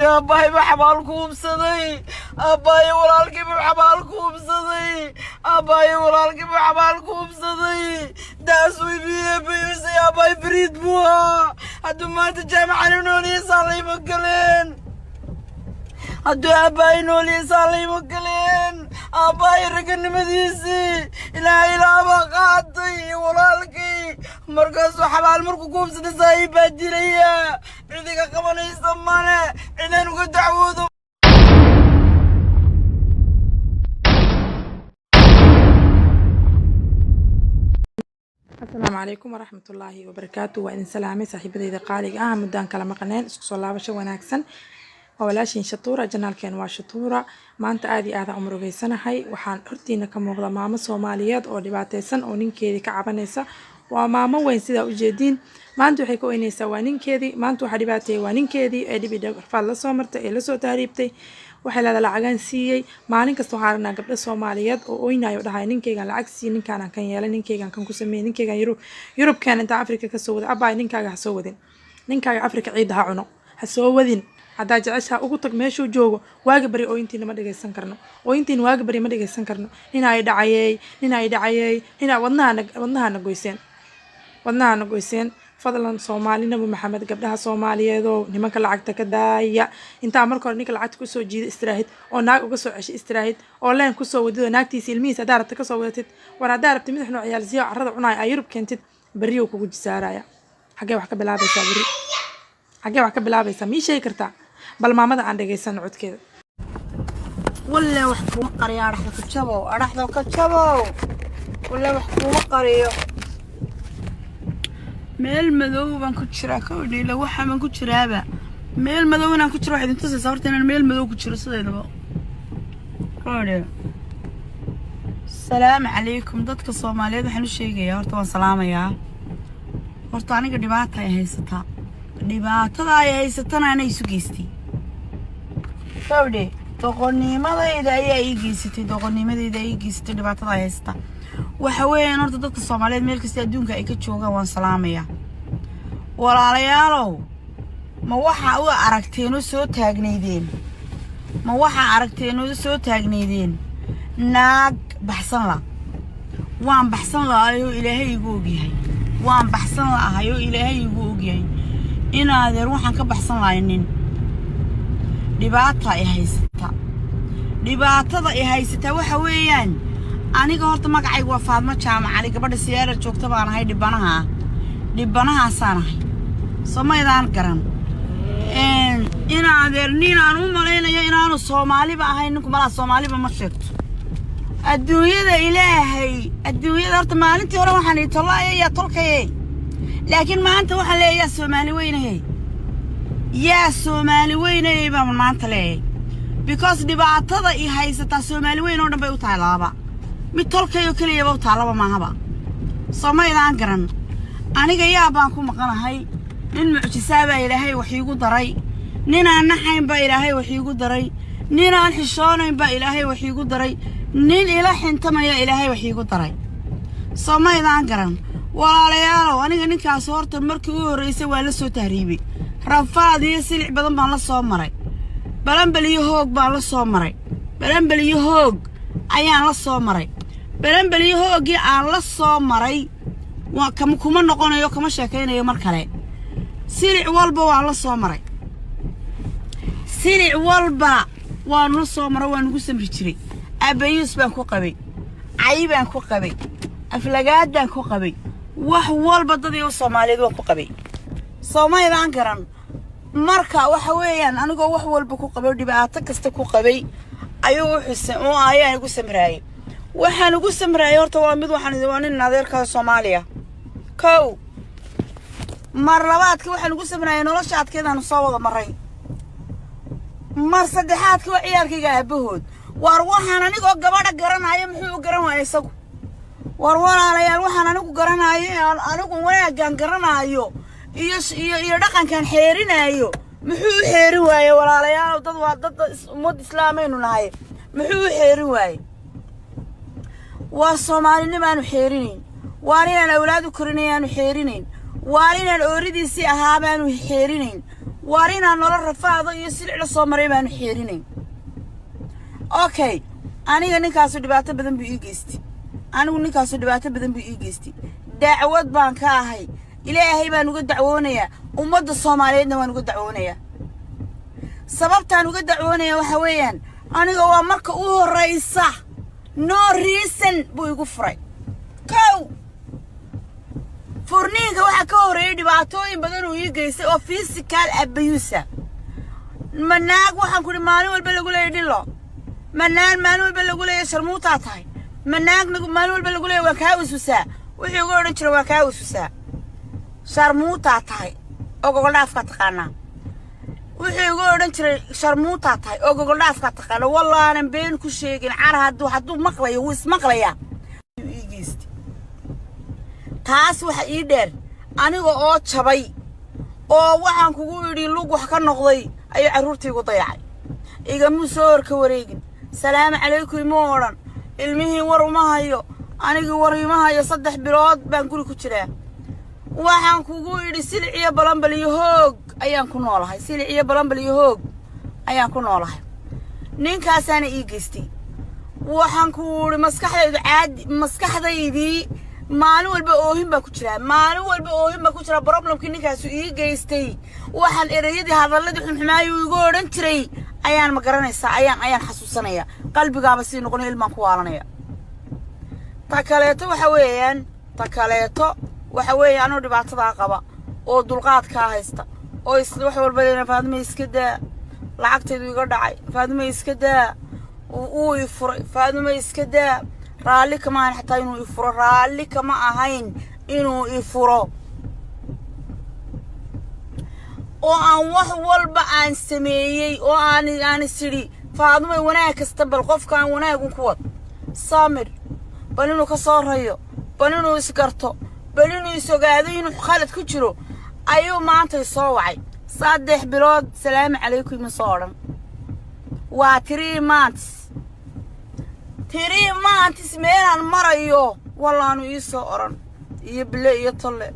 أباي بحبالكم صدي أباي ولالكي بحبالكم صدي أباي ولالكي بحبالكم صدي داسوي بيه بيوسي أباي بريد بوها هدو ما تجمع نوني صالي مقلين هدو أباي نوني صالي مقلين أباي رقن مديسي إلهي لا بقاطي ولالكي مركز وحبال مركو كوب صدي زي بدلية عندك قبل يسمونه عندنا نقول دعوذ. السلام عليكم ورحمة الله وبركاته وإن سلامي صاحبتي ذي قالي مدان كلام قنين اسكو الله بشو وناكسن وولاشين شطورة جنال كان واشطورة ما أنت عادي هذا عمره في سنة هاي وحان أرتينا كموغلا ماما صوماليات أو دباتيسن أو نينكيدي كعبانيسا وماما وين سيدا ujeedin maanta waxay ku weynaysaa waa ninkeedii maanta waxa dhibaatay waa ninkeedii ee dhibida faal la soo martay ee la soo taariibtay waxay la lacagan siiyay maalin kasta waxaan aragnaa gabdho Soomaaliyeed oo oynayo dhahay ninkeygan lacag sii ninkaan kan yeelay ninkeygan kan ku sameeyay ninkeygan Yurub kan inta Afrika ka soo wada abay ninkaaga ha soo wadin ninkaaga Afrika ciid ha cuno ha soo wadin hadaa jecesha ugu tag meeshuu joogo waaga bari oo intiina ma dhageysan karno oo intiin waaga bari ma dhageysan karno nin ay dhacayay ina wadnaha goyseen fadlan Soomaali Nabi Maxamed gabdhaha Soomaaliyeed oo nimanka lacagta ka daaya inta markii hore ninka lacagta ku soo jiiday istiraahid oo naag uga soo ceshay istiraahid oo leen ku soo wadido naagtiisa ilmihiisa daarabta ka soo wadatid war hadaa rabtid madaxnu ciyaal siyo carrada cunay ay Yurub keentid bari oo kugu jisaaraya xagee wax ka bilaabaysaa bari xagee wax ka bilaabaysaa mi shay kartaa bal maamada aan dhageysan codkeeda walla wax kuma qariyo araxdo ka jabo walla wax kuma qariyo meel madow baan ku jiraa ka dhila waxa man ku jiraaba meel madow inaan ku jiro waxa idin tusaysaa horta inaan meel madow ku jiro sideedaba qoore salaam calaykum dadka Soomaaliyeed waxaan u sheegayaa horta waan salaamayaa horta aniga dhibaato ay haysataa dhibaatada ay haysatana inay isu geystay qoore doqonimadayda ayaa ii geysatay dhibaatada ay haysataa waxa weeyaan horta dadka Soomaaliyeed meel kasta adduunka ay ka joogaan waan salaamayaa walaalayaalow ma waxa u aragteen oo soo taagneydeen naag baxsan la waan baxsan laayo ilaahay igu ogyahay inaadeer waxaan ka baxsan laaynin dhibaatada ay haysataa waxa weeyaan aniga horta magacaygu waa Faadmo Jaamac Ali gabadha siyaara joogta baan ahay dhibanaha saanahay Soomaalidan garan in adeernin aan u maleynayo inaanu Soomaaliba ahay ninku mala Soomaaliba ma sheegto adduunyada ilaahay horta maalintii hore waxaan ii tolay tolkay laakiin maanta waxa leeyahay Soomaali weynahay baan maanta leeyahay because dhibaatada ay haysataa Soomaali weyn oo dhan bay u tahay laaba mid tolkayo kaliya baa taalaba maahaba Soomaalidan garan aniga yaa baan ku maqanahay nin mucjisaaba ilaahay wax iigu daray nin aan naxayn baa ilaahay wax iigu daray nin aan xishoonayn baa ilaahay wax iigu daray nin ila xintamaya ilaahay wax iigu daray Soomaalidan garan walaalayaal aniga ninkaas horta markii uu horeysay waa la soo tahriibay rafaad iyo silic badan baan la soo maray balanbaliyo hoog baan la soo maray balanbaliyo hoog ayaan la soo maray balanbaliyo hoogii aan la soo maray waa kuma noqonayo kama sheekaynayo mar kale silic walba waan la soo maray waan ugu samri jiray abayus baan ku qabay cay baan ku qabay aflagaad baan ku qabay wax walba dadii Soomaaliyeed waan ku qabay Soomaalidan garan marka waxa weeyaan anigoo wax walba ku qabay dhibaato kasta ku qabay ayuu ayaan ugu samraayay waxaan ugu samraayay horta waa mid waxaan nin adeerka Soomaaliya kow mar labaadka waxaan ugu samraayay nolosha adkeedaan soo wada maray mar saddexaadka waa ciyaalkayga aabahood war waxaan anigoo gabadha garanayo muxuu garan waayay isagu war walaalayaal waxaan anigu garanayo anigu wanaagan garanayo iyo dhaqankan xeerinayo muxuu xeeri waayay walaalayaal dad waa dad ummad islaameynu nahay muxuu xeeri waayay waa Soomaalinimaanu xeerinayn waa inaan awlaad u korinayaanu xeerinayn waa inaan ooridiisi ahaabaanu xeerinayn وارينا نلا رفاضة يسيل لصو مريبان حيرينين أوكي أنا نكاسو دبعت بدن بيجيستي أنا نكاسو دبعت بدن بيجيستي دعوة بانكاهي إلهي بان وقد دعوونيا ومد الصوماليين وان وقد دعوونيا سببتان وقد دعوونيا وحويان أنا قوا مركا أوه الرئيسة no reason بو يقفري كو فورنينك waxa ka horeeyay dhibaatooyin badan oo iigeysay oo physical abuse manaag waxaan ku maalin walba lagu leeyahay dhilo manaan maalin walba lagu leeyahay sharmuuta tahay manaagna maalin walba lagu leeyahay waa ka wasuusaa wixii ugu oran jiray waa ka wasuusaa sharmuuta tahay oo gogol dhaafka taqaana wixii ugu oran jiray sharmuuta tahay oo gogol dhaafka taqaana wallahi aan been ku sheegin car hadduu maqlayo wuu ismaqlaya iigeystay taas waxa ii dheer aniga oo jabay oo waxaan kugu yiri lug wax ka noqday ay caruurtiigu dayacay iga musoor ka wareegin salaam calaykum ma oran ilmihii war uma hayo aniga war ima hayo 3 bilood baan guri ku jiraa waxaan kugu yiri silciya balanbal iyo hoog ayaan ku noolahay silciya balanbal iyo hoog ayaan ku noolahay ninkaasana ii geystay waxaan ku yiri maskaxdaydii maalin walba oohin baa ku jira problemkii ninkaasu ii geystay waxaan erayadii hadalladii xunxumaayo igu oran jiray ayaan ma garanaysaa ayaan xasuusanaya qalbigaaba sii noqonay ilmaan ku waalanaya ta kaleeto waxa weeyaan anoo dhibaatada qaba oo dulqaadka haysta oo isla wax walba leena Faadimo iska daa lacagteedu iga dhacay Faadimo iska daa uu i furay Faadimo iska daa raalli kama ahayn xataa inuu i furo raalli kama ahayn inuu i furo oo aan wax walba aan sameeyay oo aan siri Faadimo wanaag kasta bal qofkaan wanaagun ku wad samir bal inuu ka soo rayo bal inuu isgarto bal inuu isogaado inuu khalad ku jiro ayuu maanta soo wacay 3 bilood salaam calaykum ma soo oran waa 3 months meelan marayo wallaanu ii soo oran iyo bile iyo tolle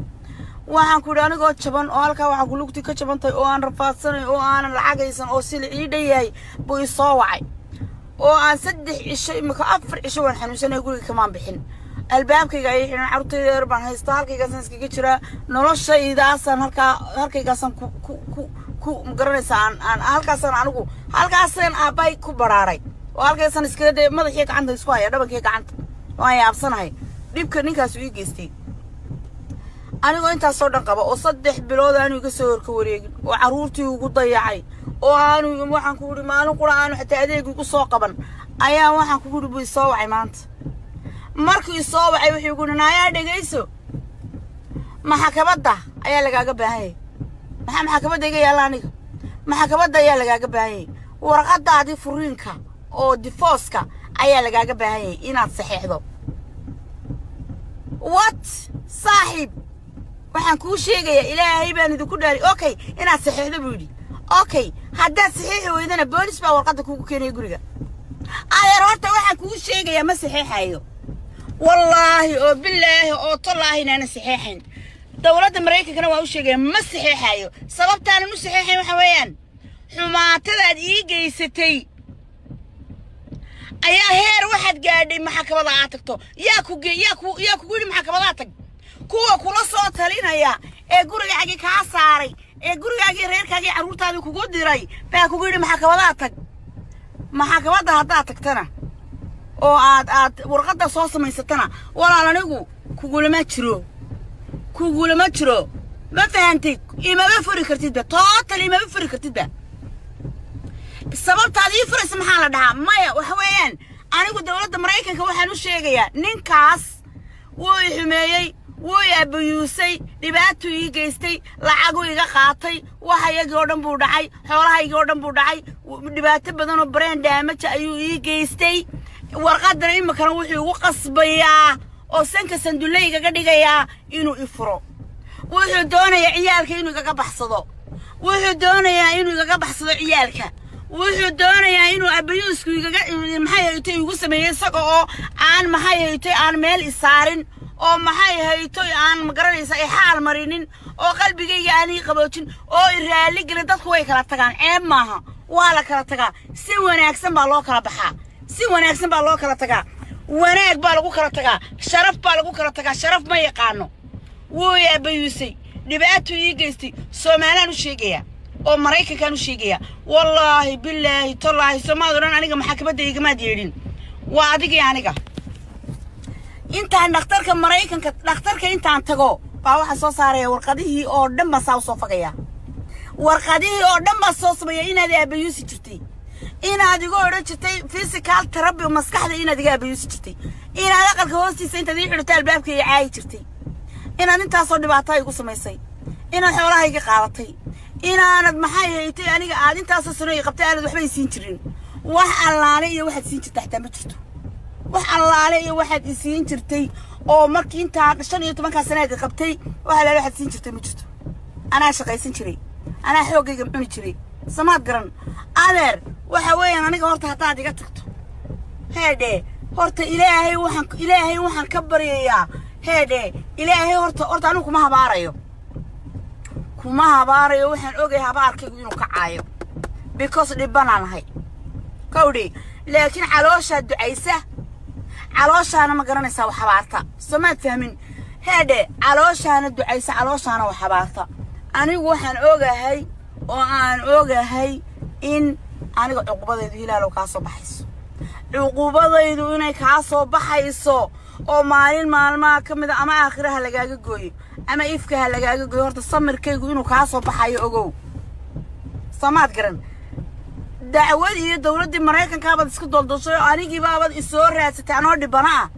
waxaan ku anigoo jaban oo halka waxa ku lugti ka jabantay oo aan rafaadsanay oo aan lacagaysan oo sil ii dhayahay buu soo wacay oo aan 3 cisho imika 4 cisho waan xanuunsanay guriga kama bixin albaabkayga ay xiran carruurtayda baan haysta halkaygaasaan iskaga jira noloshaydaasaan halkaygaasaan ku garanaysaa aan halkaasaan aabay ku baraaray oo halkaysan iskaga day madaxii gacanta isku haya dhabankii gacanta waan yaabsanahay dhibka ninkaas uu geystay anigoo intaas soo dhan qaba oo 3 bilood aanu iga soo horka wareegin oo caruurtii ugu dayacay oo aanu waxaan ku yiri maalin quraan xitaa adeeg ugu soo qaban ayaa waxaan ku yiri buu soo wacay maanta markii soo wacay wuxuu igu naayaa dhageyso maxkamadda ayaa lagaaga baahay maxkamadda iga yaala aniga maxkamadda ayaa lagaaga baahay warqadaadii furiinka oo divorce-ka ayaa lagaaga baahay inaad saxiixdo what saaxiib waxaan kuu sheegayaa ilaahay baan idinku dhaari okay inaad saxiixdo buu yidhi okay haddaad saxiixi weydana boolis baa warqadda kugu keenaya guriga adeer horta waxaan kuu sheegayaa ma saxiixayo wallaahi oo billaahi oo tallaahi inaana saxiixayn dowladda maraykankana waa u sheegaya ma saxiixayo sababtaanan u saxiixayn waxa weeyaan xumaatadaad ii geysatay ayaa heer waxaad gaadhay maxkamadda aad tagto yaa kugu yidhi maxkamadda tag kuwa kula soo talinaya ee gurigaagii kaa saaray ee gurigaagii reerkaagii carruurtaadii kugu diray baa kugu yidhi maxkamadda tag maxkamadda haddaad tagtana oo aad warqadda soo samaysatana walaal anigu kugulama jiro ma fahantay imaba furi kartidba total imaba furi kartidba sababtaadii furaysa maxaa la dhahaa maya waxa weeyaan anigu dowladda maraykanka waxaan u sheegayaa ninkaas wuu i xumeeyey wuu i abuyuusay dhibaato ii geystay lacagu iga qaatay waxayagii oo dhan buu dhacay xoolahaygii oo dhan buu dhacay dhibaato badan oo brain damage ayuu ii geystay warqadana imikana wuxuu igu qasbayaa oo sanka sandulaygaga dhigayaa inuu i furo wuxuu doonayaa ciyaalka inuu igaga baxsado wuxuu doonayaa inuu abuyuusku igaga maxay igu sameeyay isaga oo aan maxay aan meel isaarin oo maxay haytoy aan magaranaysa ay xaal marinin oo qalbigayga aanay qaboojin oo iraali galin dadku way kala tagaan ceeb maaha waa la kala tagaa si wanaagsan baa loo kala baxaa si wanaagsan baa loo kala tagaa wanaag baa lagu kala tagaa sharaf baa lagu kala tagaa sharaf ma yaqaano wuu abayusay dhibaato ii geystay Soomaaliland u sheegaya oo Mareykanka u sheegaya wallahi billahi tallahi Soomaaliland aniga maxkamadda igama diidin waa adiga aniga intaan dhakhtarka Mareykanka dhakhtarka intaan tago baa waxa soo saaraya warqadihii oo dhan ba soo fagaya warqadihii oo dhan ba soo sameeyay inaad abayusi jirtay inaad igu oran jirtay physical therapy maskaxda inaad iga abayusi jirtay inaad aqalka hoostiisa intaad ii xidhatay albaabka iyo caay jirtay inaad intaas oo dhibaato igu samaysay inaad xoolahayga qaadatay inaanad maxay haytay aniga aad intaas oo sano qabtay aanad waxba siin jirin wax allaale iyo waxaad siin jirtay xataa ma jirto wax allaale iyo waxaad siin jirtay oo markii inta 15 sanaad qabtay wax allaale waxaad siin jirtay ma jirto anaa shaqaysan jiray anaa xoogayga cuni jiray samaad garan adeer waxa weeyaan aniga horta hadaad iga tagto heede horta ilaahay waxaan ka baryayaa heede ilaahay horta anigu kuma habaarayo waxaan ogahay habaarkaygu inuu ka caayo because dhibanaan ahay kawdhi laakiin caloosha ducaysa calooshaana ma garanaysaa wax habaarta samaad fahmin heede calooshaana ducaysa calooshaana wax habaarta anigu waxaan ogahay oo aan ogahay in aniga cuqubadaydu hilaalow ka soo baxayso cuqubadaydu inay ka soo baxayso oo maalmaha kamid ama aakhiraha lagaaga gooyo ama ifkaha lagaaga gooyo horta samirkaygu inuu ka soo baxayo ogow samaad garan dacwad iyo dawladda Mareykanka baad isku doldoshay anigii baabad isoo raadsatay anoo dhibana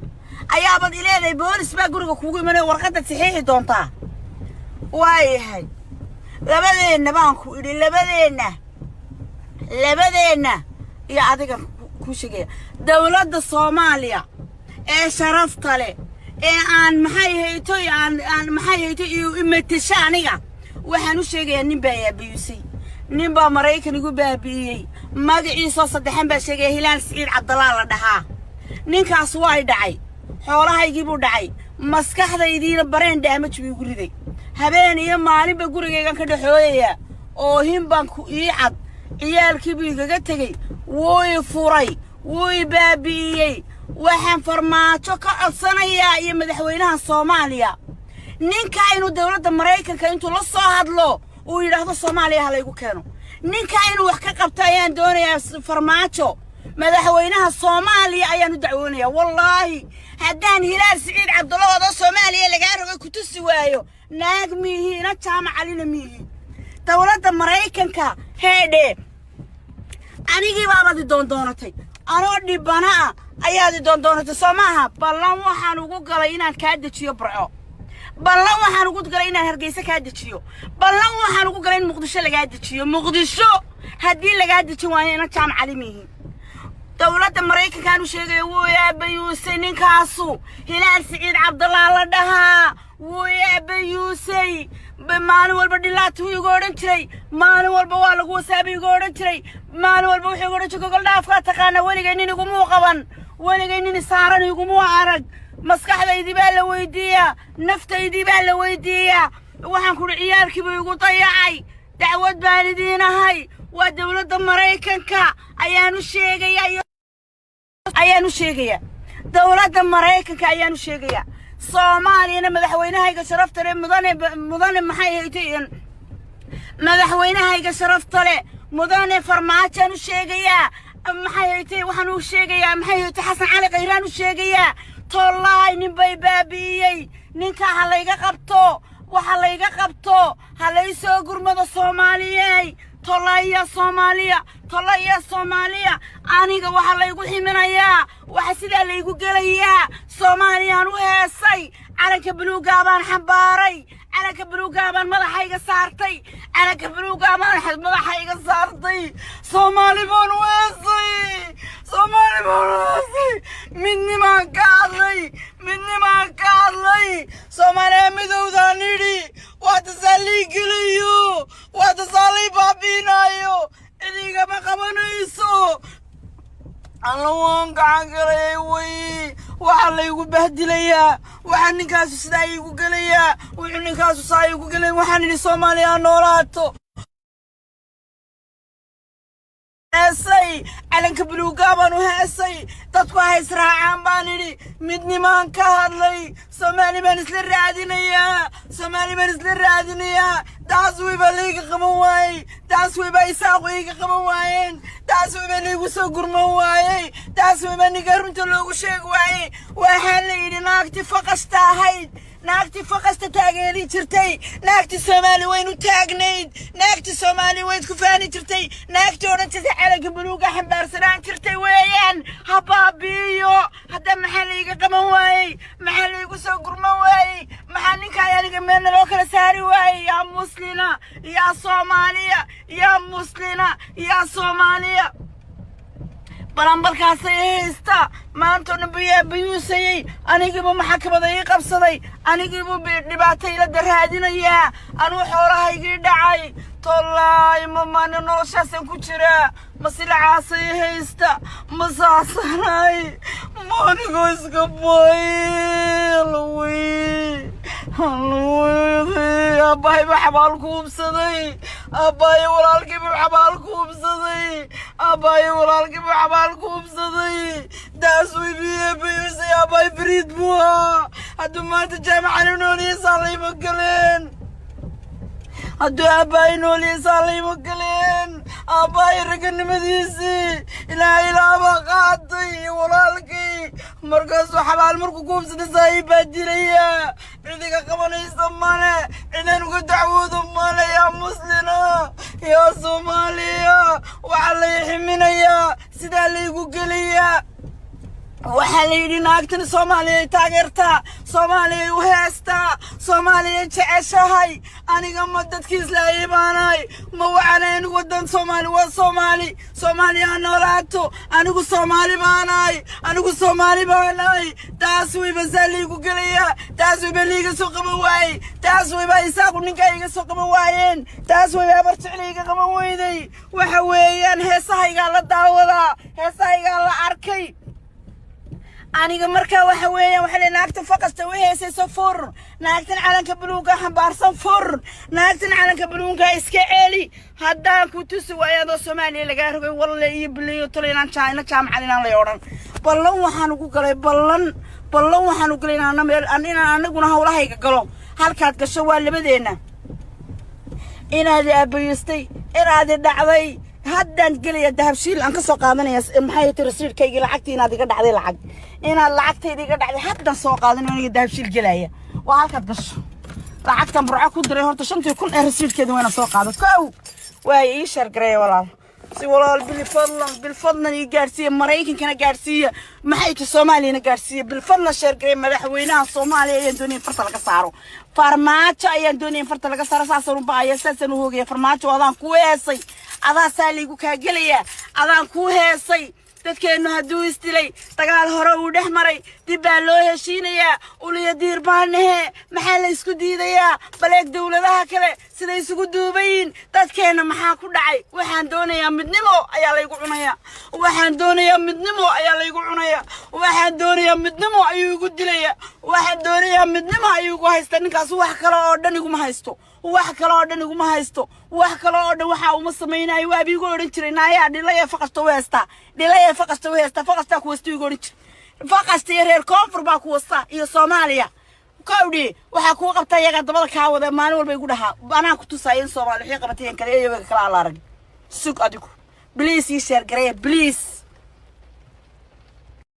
ayaabad ileeday boolis baa guriga kuugu imanay warqada saxiixi doontaa waayahay labadeena baan ku idhi labadeena iyo adiga ku sheegay dawladda Soomaaliya ee sharafta leh ee aan maxay haytoy iyo imatisha aniga waxaan u sheegayaa nin baa abayusay nin baa Mareykan igu baabiyay magaciisa saddexan baa sheegay Hilaal Siciid Cabdallah la dhahaa ninkaas way dhacay xoolahaygii buu dhacay maskaxdaydiina bareen damage buu igu riday habeen iyo maalinba gurigaygan ka dhaxooyaya oo himban ku ii cad ciyaalkii buu igaga tagay way furay way baabiyay waxaan farmaajo ka codsanayaa iyo madaxweynaha Soomaaliya ninka inuu dawladda Mareykanka intuu la soo hadlo uu yiraahdo Soomaaliya hala igu keeno ninka inuu wax ka qabto ayaan doonayaa farmaajo madaxweynaha Soomaaliya ayaan u dacwoonayaa wallahi haddaan Hilaal Siciid Cabdallah oo Soomaaliya laga rogay ku tusi waayo naag mihiina jaamac alina mihi dawladda Mareykanka heede anigii baabad doonatay anoo dhibana ayaad doonatay Soomaha ballan waxaan ugu galay inaan ka dajiyo Burco ballan waxaan ugu galay inaan Hargeysa ka dajiyo ballan waxaan ugu galay in Muqdisho laga dajiyo Muqdisho haddii laga dajin waayo ina jaamac alimihi dawladda Mareykanka aanu sheegay wuu abayusay ninkaasu Hilaal Siciid Cabdallah la dhahaa wuu abayusay maalin walba dhilaato igu oran jiray maalin walba waa lagu wasaabay igu oran jiray maalin walba wuxuu igu oran jiray gogol dhaafka taqaana waligay nin igu muu qaban waligay nin saaran igu muu arag maskaxdaydii baa la weydiiyaa naftaydii baa la weydiiyaa waxaan ku ciyaalkii buu igu dayacay dacwad baan idiinahay waa dawladda Mareykanka ayaanu sheegaya dawladda Mareykanka ayaanu sheegaya Soomaaliyana madaxweynahayga sharafta leh mudane maxay haytay madaxweynahayga sharafta leh mudane farmaajo u sheegaya maxay haytay waxaan u sheegayaa maxay haytay Xasan Cali Qayraan u sheegaya tollaay nin bay baabiyay ninka halayga qabto waxa layga qabto halay soo gurmada Soomaaliyeey tollaay Soomaaliya aniga waxa laygu ximinayaa waxa sida laygu gelayaa Soomaaliyaan u heesay calanka buluuga baan xambaaray calanka buluuga baan madaxayga saartay calanka buluuga baan madaxayga saartay Soomaali baan u heesay midnima ka hadlay Soomaaliya midowda nidhi waa tasaalii geliyo waa tasaalii baabinayo idiga ma qabanayso الله وان قاعد قري وي waxaa laygu bahdilaya waxaa ninkaasu sidaa iigu gelaya wuxuu ninkaasu saa iigu gelay waxaan idhi Soomaaliya noolaato هسي على كبلو قابن وهسي تطوع يسرعان بانيري مدني ما انكهرلي سومالي بنسل الرادينية سومالي بنسل الرادينية داسوي بليق قمواي داسوي بيساقوي قمواين داسوي بليق سوقر مواي داسوي بني قرمت اللوغو شيقواي وحالي ناكتي فقشتا هيد naagti faqasta taageeri jirtay naagti Soomaali waynu taagnayd naagti Soomaali way ku faani jirtay naagti oran jirtay calanka buluuga xambaarsanaan jirtay weeyaan habaabiyo hadda maxalliga qaban waayay maxalligu soo gurman waayay maxallinka ayaga meel loo kala saari waayay ya muslina ya Soomaaliya ya muslina ya Soomaaliya balanbalkaas ay haysta maanta biyuusayay anigiiba maxkamada ii qabsaday anigiiba dhibaatay la daraadinaya anu xoolahaygii dhacay tollaay ma noloshaasaan ku jira masilacaas ay haysta masaasanay maanigoo iska boyluwi أباي بحبال كوبصدي أباي ورالكي بحبال كوبصدي أباي ورالكي بحبال كوبصدي داسوي بيه بيوسي أباي بريد بوها هدو ما تجمع نوني صالي مقلين هدو أباي نولي صالي مقلين أباي رقن مديسي إلا بقاطي ورالكي مركز وحبال مركو كوبصدي زي بديلية عندك كمان يسمونه عندنا نقول دعوة ماله يا مسلمة يا صومالية وعلى يحمينا يا سيد اللي يقولي وحليني ناقتني صومالية تاجرتا صومالية وهستا صومالية تعشهاي أنا قمت كيس لايباناي مو علينا ودن صومالي وصومالي صومالي أنا ولاتو أنا قو صومالي باناي أنا قو صومالي باناي تاسوي بزالي يقولي تاسوي بليغ سوق بواي تاسوي بايساق ونكايغ سوق بوايين تاسوي بابرتعليغ قمويدي وحويان هساي قال الداوضة هساي قال العركي أنا مركا وحوية وحلي ناكتن فقست وهيسي صفر ناكتن على كبلوكا حبارسن فر ناكتن على كبلوكا إسكعيلي هدان كنتو ويادو سومالي لغاروي والله يبليو طلينا شاينا شام علينا ليوران بلن وحانو قلي بلن وحانو قلينا أنا قلنا هولا هيكا قلو هالكات قشوال لبدينا إنا دي أبيستي إنا دي دعوي هدان قلي الدهب شيل أنك سوق هذا محاية رسيل كي لعقتي نادي قد عدي العق إنا لعقتي دي قد عدي هدان سوق هذا نوني الدهب شيل قلاية وهالك قش لعقتن برعاك ودري هورتا شنتو يكون رسيل كذا وين سوق هذا كاو واي إيشر قري ولا سي ولا بالفضل يجارسية مريكن كنا جارسية محاية الصومالي نجارسية بالفضل شرقي مدحوينها الصومالي يندوني فرطة لك صاروا فرماتش يندوني فرطة لك صار ساسرون بايا ساسن وهوجي فرماتش وضان كويسي أذا ساليقو كاقليا أذا كوهيسي dadkeenu haduu istilay dagaal hore uu dhex maray dib baa loo heshiinayaa uliya diirbaanahe maxaa la isku diidayaa baleeg dawladaha kale sida isugu duubayn dadkeena maxaa ku dhacay waxaan doonayaa midnimo ayaa la igu cunayaa waxaan doonayaa midnimo ayaa la igu cunayaa waxaan doonayaa midnimo ayuu igu dilayaa waxaan doonayaa midnimo ayuu igu haysta ninkaas wax kale oo dhan iguma haysto wax kale oo dhan iguma haysto wax kale oo dhan waxa uu ma sameeyay waa biigu oran jiray naaya dhilay faqasto weesta dhilay faqasto weesta faqasta ku wasto igu oran jiray faqasta reer koonfur baa ku wasta iyo Soomaaliya kawdi waxa ku qabtay yaga dabada ka wada maalin walba igu dhaha banaan ku tusayeen Soomaaliya wixii qabateen kale iyaga kala la arag sug adigu please share gareey please